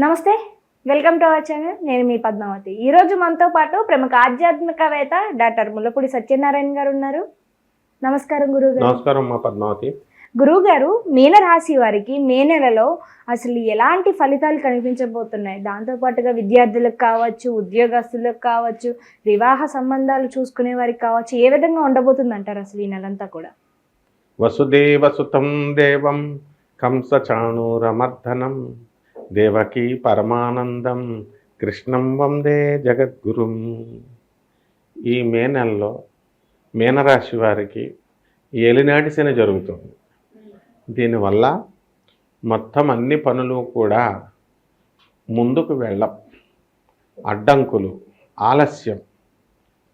నమస్తే. Welcome to our channel. నేను మీ పద్మావతి. ఈరోజు మనతో పాటు ప్రముఖ ఆధ్యాత్మికవేత్త డాక్టర్ ముల్లపూడి సత్యనారాయణ గారు ఉన్నారు. నమస్కారం గురువుగారు. నమస్కారం మా పద్మావతి. గురువుగారు, మీనరాశి వారికి మే నెలలో అసలు ఎలాంటి ఫలితాలు కనిపించబోతున్నాయి? దాంతోపాటుగా విద్యార్థులకు కావచ్చు, ఉద్యోగస్తులకు కావచ్చు, వివాహ సంబంధాలు చూసుకునే వారికి కావచ్చు, ఏ విధంగా ఉండబోతుంది అంటారు అసలు ఈ నెలంతా కూడా? వసుదేవసుతం దేవం కంసచాణూరమర్దనం దేవకీ పరమానందం కృష్ణం వందే జగద్గురుం. ఈ మే నెలలో మీనరాశి వారికి ఏలినాటి శని జరుగుతుంది. దీనివల్ల మొత్తం అన్ని పనులు కూడా ముందుకు వెళ్ళం, అడ్డంకులు, ఆలస్యం,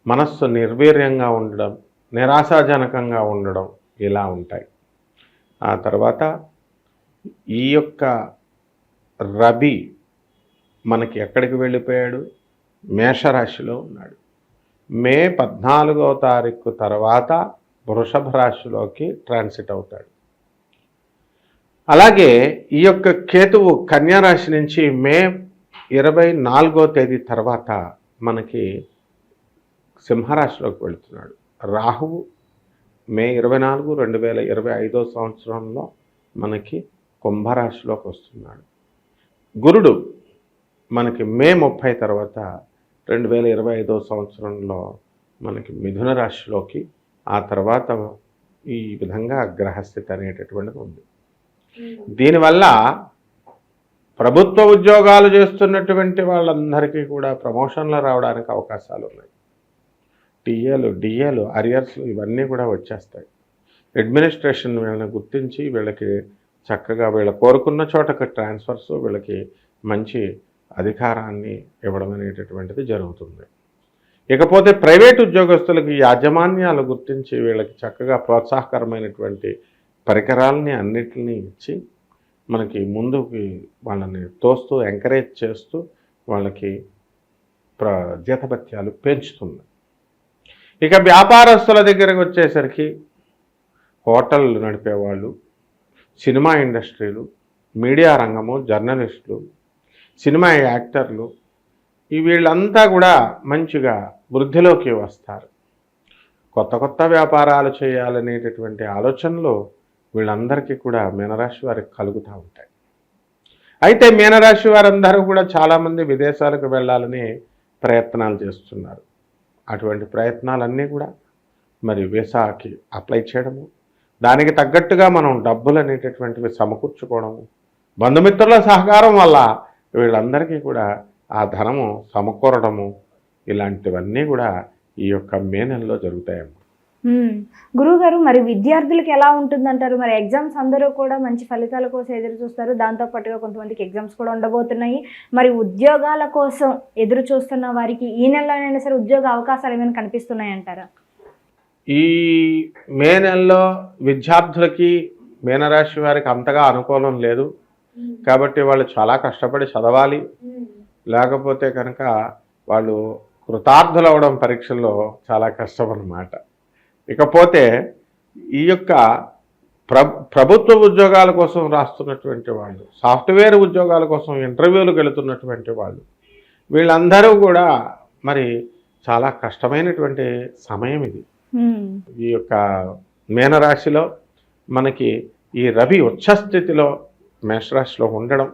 మనస్సు నిర్వీర్యంగా ఉండడం, నిరాశాజనకంగా ఉండడం ఇలా ఉంటాయి. ఆ తర్వాత ఈ యొక్క రవి మనకి ఎక్కడికి వెళ్ళిపోయాడు? మేషరాశిలో ఉన్నాడు. మే 14వ తారీఖు తర్వాత వృషభ రాశిలోకి ట్రాన్సిట్ అవుతాడు. అలాగే ఈ యొక్క కేతువు కన్యారాశి నుంచి మే 24వ తేదీ తర్వాత మనకి సింహరాశిలోకి వెళుతున్నాడు. రాహువు మే 24, 2025 సంవత్సరంలో మనకి కుంభరాశిలోకి వస్తున్నాడు. గురుడు మనకి మే 30 తర్వాత 2025 సంవత్సరంలో మనకి మిథున రాశిలోకి, ఆ తర్వాత ఈ విధంగా గ్రహస్థితి అనేటటువంటిది ఉంది. దీనివల్ల ప్రభుత్వ ఉద్యోగాలు చేస్తున్నటువంటి వాళ్ళందరికీ కూడా ప్రమోషన్లు రావడానికి అవకాశాలు ఉన్నాయి. టీఏలు, డిఏలు, అరియర్స్లు ఇవన్నీ కూడా వచ్చేస్తాయి. అడ్మినిస్ట్రేషన్ వీళ్ళని గుర్తించి వీళ్ళకి చక్కగా వీళ్ళ కోరుకున్న చోటకి ట్రాన్స్ఫర్స్, వీళ్ళకి మంచి అధికారాన్ని ఇవ్వడం అనేటటువంటిది జరుగుతుంది. ఇకపోతే ప్రైవేట్ ఉద్యోగస్తులకి యాజమాన్యాలు గుర్తించి వీళ్ళకి చక్కగా ప్రోత్సాహకరమైనటువంటి పరికరాలని అన్నిటినీ ఇచ్చి మనకి ముందుకి వాళ్ళని తోస్తూ ఎంకరేజ్ చేస్తూ వాళ్ళకి జీతభత్యాలు పెంచుతుంది. ఇక వ్యాపారస్తుల దగ్గరకు వచ్చేసరికి హోటళ్ళు నడిపేవాళ్ళు, సినిమా ఇండస్ట్రీలు, మీడియా రంగము, జర్నలిస్టులు, సినిమా యాక్టర్లు, వీళ్ళంతా కూడా మంచిగా వృద్ధిలోకి వస్తారు. కొత్త కొత్త వ్యాపారాలు చేయాలనేటటువంటి ఆలోచనలు వీళ్ళందరికీ కూడా మీనరాశి వారికి కలుగుతూ ఉంటాయి. అయితే మీనరాశి వారందరూ కూడా చాలామంది విదేశాలకు వెళ్ళాలని ప్రయత్నాలు చేస్తున్నారు. అటువంటి ప్రయత్నాలన్నీ కూడా మరి వీసాకి అప్లై చేయడము, దానికి తగ్గట్టుగా మనం డబ్బులు అనేటటువంటివి సమకూర్చుకోవడము, బంధుమిత్రుల సహకారం వల్ల వీళ్ళందరికీ కూడా ఆ ధనము సమకూరడము, ఇలాంటివన్నీ కూడా ఈ యొక్క మే నెలలో జరుగుతాయమ్మా. గురువుగారు, మరి విద్యార్థులకు ఎలా ఉంటుందంటారు? మరి ఎగ్జామ్స్ అందరూ కూడా మంచి ఫలితాల కోసం ఎదురు చూస్తారు. దాంతోపాటుగా కొంతమందికి ఎగ్జామ్స్ కూడా ఉండబోతున్నాయి. మరి ఉద్యోగాల కోసం ఎదురు చూస్తున్న వారికి ఈ నెలలోనైనా సరే ఉద్యోగ అవకాశాలు ఏమైనా కనిపిస్తున్నాయి అంటారా? ఈ మే నెలలో విద్యార్థులకి, మీనరాశి వారికి అంతగా అనుకూలం లేదు. కాబట్టి వాళ్ళు చాలా కష్టపడి చదవాలి. లేకపోతే కనుక వాళ్ళు కృతార్థులు అవ్వడం పరీక్షల్లో చాలా కష్టం అన్నమాట. ఇకపోతే ఈ యొక్క ప్రభుత్వ ఉద్యోగాల కోసం రాస్తున్నటువంటి వాళ్ళు, సాఫ్ట్వేర్ ఉద్యోగాల కోసం ఇంటర్వ్యూలకు వెళుతున్నటువంటి వాళ్ళు, వీళ్ళందరూ కూడా మరి చాలా కష్టమైనటువంటి సమయం ఇది. ఈ యొక్క మీనరాశిలో మనకి ఈ రవి ఉచ్చస్థితిలో మేషరాశిలో ఉండడం,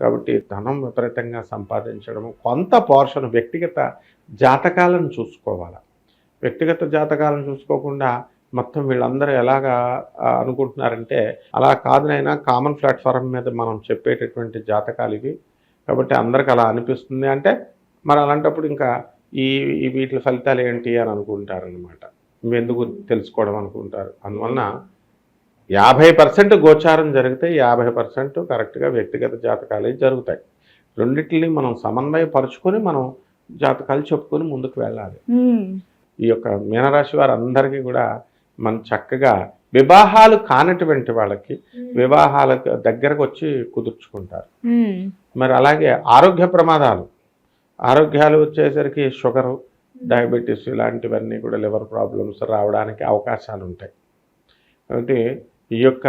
కాబట్టి ధనం విపరీతంగా సంపాదించడము, కొంత పోర్షన్ వ్యక్తిగత జాతకాలను చూసుకోవాలి. వ్యక్తిగత జాతకాలను చూసుకోకుండా మొత్తం వీళ్ళందరూ ఎలాగా అనుకుంటున్నారంటే, అలా కాదునైనా కామన్ ప్లాట్ఫారం మీద మనం చెప్పేటటువంటి జాతకాలు ఇవి, కాబట్టి అందరికి అలా అనిపిస్తుంది అంటే మరి అలాంటప్పుడు ఇంకా ఈ వీటి ఫలితాలు ఏంటి అని అనుకుంటారనమాట. ఎందుకు తెలుసుకోవడం అనుకుంటారు. అందువలన 50% గోచారం జరిగితే 50% కరెక్ట్గా వ్యక్తిగత జాతకాలు జరుగుతాయి. రెండింటిని మనం సమన్వయపరుచుకొని మనం జాతకాలు చెప్పుకొని ముందుకు వెళ్ళాలి. ఈ యొక్క మీనరాశి వారందరికీ కూడా మనం చక్కగా వివాహాలు కానటువంటి వాళ్ళకి వివాహాలకు దగ్గరకు వచ్చి కుదుర్చుకుంటారు. మరి అలాగే ఆరోగ్య ప్రమాదాలు, ఆరోగ్యాలు వచ్చేసరికి షుగరు, డయాబెటీస్ ఇలాంటివన్నీ కూడా, లివర్ ప్రాబ్లమ్స్ రావడానికి అవకాశాలు ఉంటాయి. కాబట్టి ఈ యొక్క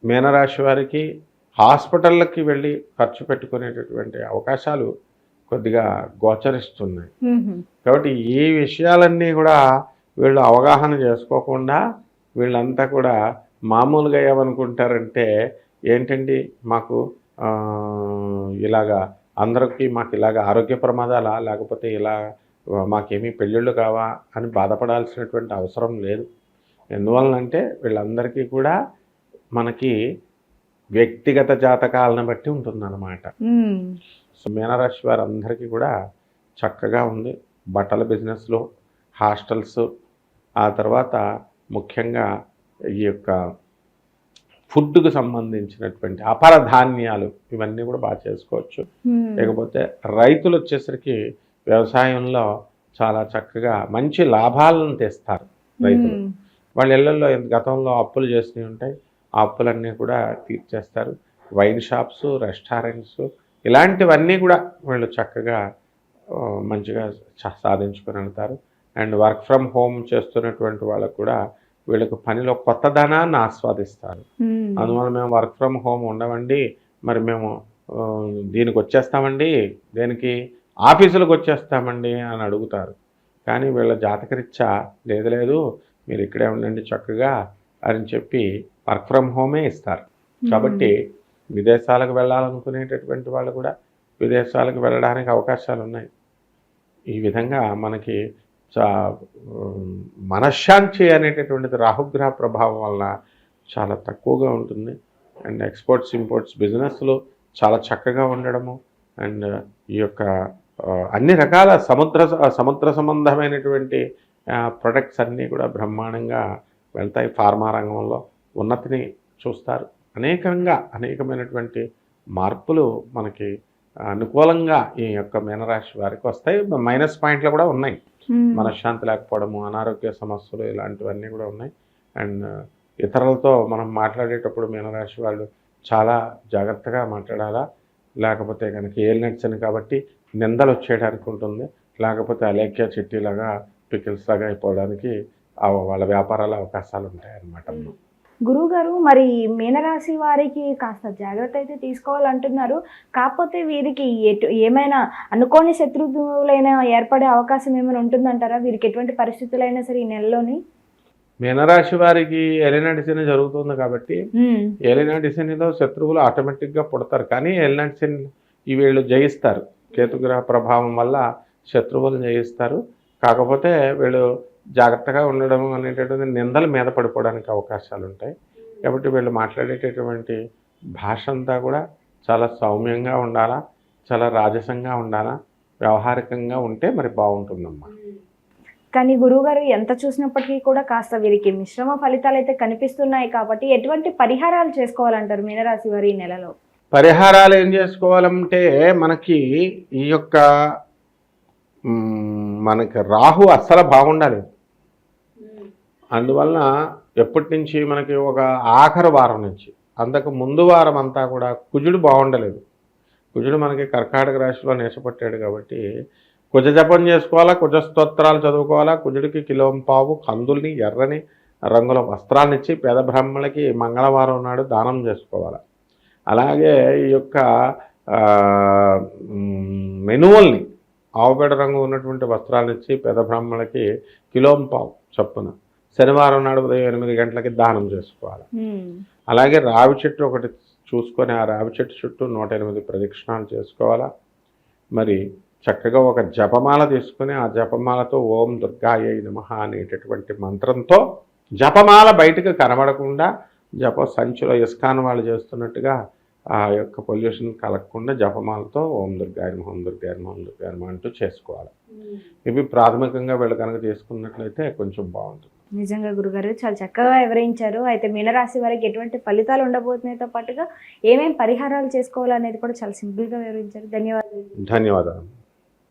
మీనరాశి వారికి హాస్పిటళ్ళకి వెళ్ళి ఖర్చు పెట్టుకునేటటువంటి అవకాశాలు కొద్దిగా గోచరిస్తున్నాయి. కాబట్టి ఈ విషయాలన్నీ కూడా వీళ్ళు అవగాహన చేసుకోకుండా వీళ్ళంతా కూడా మామూలుగా ఏమనుకుంటారంటే ఏంటండి మాకు ఇలాగా అందరికీ మాకు ఇలాగ ఆరోగ్య ప్రమాదాలా, లేకపోతే ఇలా మాకేమీ పెళ్ళిళ్ళు కావా అని బాధపడాల్సినటువంటి అవసరం లేదు. ఎందువలనంటే వీళ్ళందరికీ కూడా మనకి వ్యక్తిగత జాతకాలను బట్టి ఉంటుందన్నమాట. సో మీనరాశి వారందరికీ కూడా చక్కగా ఉంది. బట్టల బిజినెస్లో, హాస్టల్స్, ఆ తర్వాత ముఖ్యంగా ఈ యొక్క ఫుడ్కు సంబంధించినటువంటి అపర ధాన్యాలు ఇవన్నీ కూడా బాగా చేసుకోవచ్చు. లేకపోతే రైతులు వచ్చేసరికి వ్యవసాయంలో చాలా చక్కగా మంచి లాభాలను తెస్తారు రైతులు. వాళ్ళ ఇళ్లలో గతంలో అప్పులు చేసినవి ఉంటాయి, ఆ అప్పులన్నీ కూడా తీర్చేస్తారు. వైన్ షాప్స్, రెస్టారెంట్స్ ఇలాంటివన్నీ కూడా వీళ్ళు చక్కగా మంచిగా సాధించుకొని వెళ్తారు. అండ్ వర్క్ ఫ్రమ్ హోమ్ చేస్తున్నటువంటి వాళ్ళకు కూడా వీళ్ళకి పనిలో కొత్తదనాన్ని ఆస్వాదిస్తారు. అందువల్ల మేము వర్క్ ఫ్రమ్ హోమ్ ఉండవండి, మరి మేము దీనికి వచ్చేస్తామండి, దేనికి ఆఫీసులకు వచ్చేస్తామండి అని అడుగుతారు. కానీ వీళ్ళ జాతకరీత్యా లేదు మీరు ఇక్కడే ఉండండి చక్కగా అని చెప్పి వర్క్ ఫ్రమ్ హోమే ఇస్తారు. కాబట్టి విదేశాలకు వెళ్ళాలనుకునేటటువంటి వాళ్ళు కూడా విదేశాలకు వెళ్ళడానికి అవకాశాలు ఉన్నాయి. ఈ విధంగా మనకి మనశ్శాంతి అనేటటువంటిది రాహుగ్రహ ప్రభావం వలన చాలా తక్కువగా ఉంటుంది. అండ్ ఎక్స్పోర్ట్స్ ఇంపోర్ట్స్ బిజినెస్లు చాలా చక్కగా ఉండడము, అండ్ ఈ యొక్క అన్ని రకాల సముద్ర సంబంధమైనటువంటి ప్రొడక్ట్స్ అన్నీ కూడా బ్రహ్మాండంగా వెళ్తాయి. ఫార్మా రంగంలో ఉన్నతిని చూస్తారు. అనేకమైనటువంటి మార్పులు మనకి అనుకూలంగా ఈ యొక్క మీనరాశి వారికి వస్తాయి. మైనస్ పాయింట్లు కూడా ఉన్నాయి. మనశ్శాంతి లేకపోవడము, అనారోగ్య సమస్యలు ఇలాంటివన్నీ కూడా ఉన్నాయి. అండ్ ఇతరులతో మనం మాట్లాడేటప్పుడు మీనరాశి వాళ్ళు చాలా జాగ్రత్తగా మాట్లాడాలా. లేకపోతే కనుక ఏలినట్స్ అని కాబట్టి నిందలు వచ్చేయడానికి ఉంటుంది. లేకపోతే అలేఖ్య చిట్టీలాగా పికిల్స్ లాగా అయిపోవడానికి వాళ్ళ వ్యాపారాల అవకాశాలు ఉంటాయన్నమాట. గురువుగారు, మరి మీనరాశి వారికి కాస్త జాగ్రత్త అయితే తీసుకోవాలంటున్నారు. కాకపోతే వీరికి ఏమైనా అనుకోని శత్రువులైనా ఏర్పడే అవకాశం ఏమైనా ఉంటుందంటారా? వీరికి ఎటువంటి పరిస్థితులైనా సరే ఈ నెలలోని? మీనరాశి వారికి ఏలినాటి శని జరుగుతుంది కాబట్టి ఏలినాటి శనిలో శత్రువులు ఆటోమేటిక్గా పుడతారు. కానీ ఏలినాటి శని వీళ్ళు జయిస్తారు. కేతుగ్రహ ప్రభావం వల్ల శత్రువులు జయిస్తారు. కాకపోతే వీళ్ళు జాగ్రత్తగా ఉండడం అనేటటువంటి నిందల మీద పడిపోవడానికి అవకాశాలు ఉంటాయి. కాబట్టి వీళ్ళు మాట్లాడేటటువంటి భాష అంతా కూడా చాలా సౌమ్యంగా ఉండాలా, చాలా రాజసంగా ఉండాలా, వ్యవహారికంగా ఉంటే మరి బాగుంటుందమ్మా. కానీ గురువుగారు ఎంత చూసినప్పటికీ కూడా కాస్త వీరికి మిశ్రమ ఫలితాలు అయితే కనిపిస్తున్నాయి. కాబట్టి ఎటువంటి పరిహారాలు చేసుకోవాలంటారు మీనరాశి వారి ఈ నెలలో? పరిహారాలు ఏం చేసుకోవాలంటే మనకి ఈ యొక్క మనకి రాహు అస్సలు బాగుండాలి. అందువలన ఎప్పటి నుంచి మనకి ఒక ఆఖరి వారం నుంచి అంతకు ముందు వారం అంతా కూడా కుజుడు బాగుండలేదు. కుజుడు మనకి కర్కాటక రాశిలో నేసపట్టాడు కాబట్టి కుజ జపం చేసుకోవాలా, కుజ స్తోత్రాలు చదువుకోవాలా. కుజుడికి కిలోంపావు కందుల్ని ఎర్రని రంగుల వస్త్రాన్ని ఇచ్చి పేద బ్రాహ్మణులకి మంగళవారం నాడు దానం చేసుకోవాలి. అలాగే ఈ యొక్క మెనువల్ని ఆవుపేడ రంగు ఉన్నటువంటి వస్త్రాలను ఇచ్చి పేద బ్రాహ్మణులకి కిలోంపావు చొప్పున శనివారం నాడు ఉదయం 8 గంటలకి దానం చేసుకోవాలి. అలాగే రావి చెట్టు ఒకటి చూసుకొని ఆ రావి చెట్టు చుట్టూ 108 ప్రదక్షిణాలు చేసుకోవాలా. మరి చక్కగా ఒక జపమాల తీసుకుని ఆ జపమాలతో ఓం దుర్గాయై నమః అనేటటువంటి మంత్రంతో జపమాల బయటకు కనబడకుండా జప సంచిలో ఇస్కాన్ వాళ్ళు చేస్తున్నట్టుగా ఆ యొక్క పొల్యూషన్ కలగకుండా జపమాలతో ఓం దుర్గాయ నమః, ఓం దుర్గాయ నమః, ఓం దుర్గాయ నమః అంటూ చేసుకోవాలి. ఇవి ప్రాథమికంగా వీళ్ళు కనుక చేసుకున్నట్లయితే కొంచెం బాగుంటుంది. నిజంగా గురుగారు చాలా చక్కగా వివరించారు. అయితే మీనరాశి వారికి ఎటువంటి ఫలితాలు ఉండబోతున్నాయితో పాటుగా ఏమేమి పరిహారాలు చేసుకోవాలనేది కూడా చాలా సింపుల్గా వివరించారు. ధన్యవాదాలు. ధన్యవాదాలు.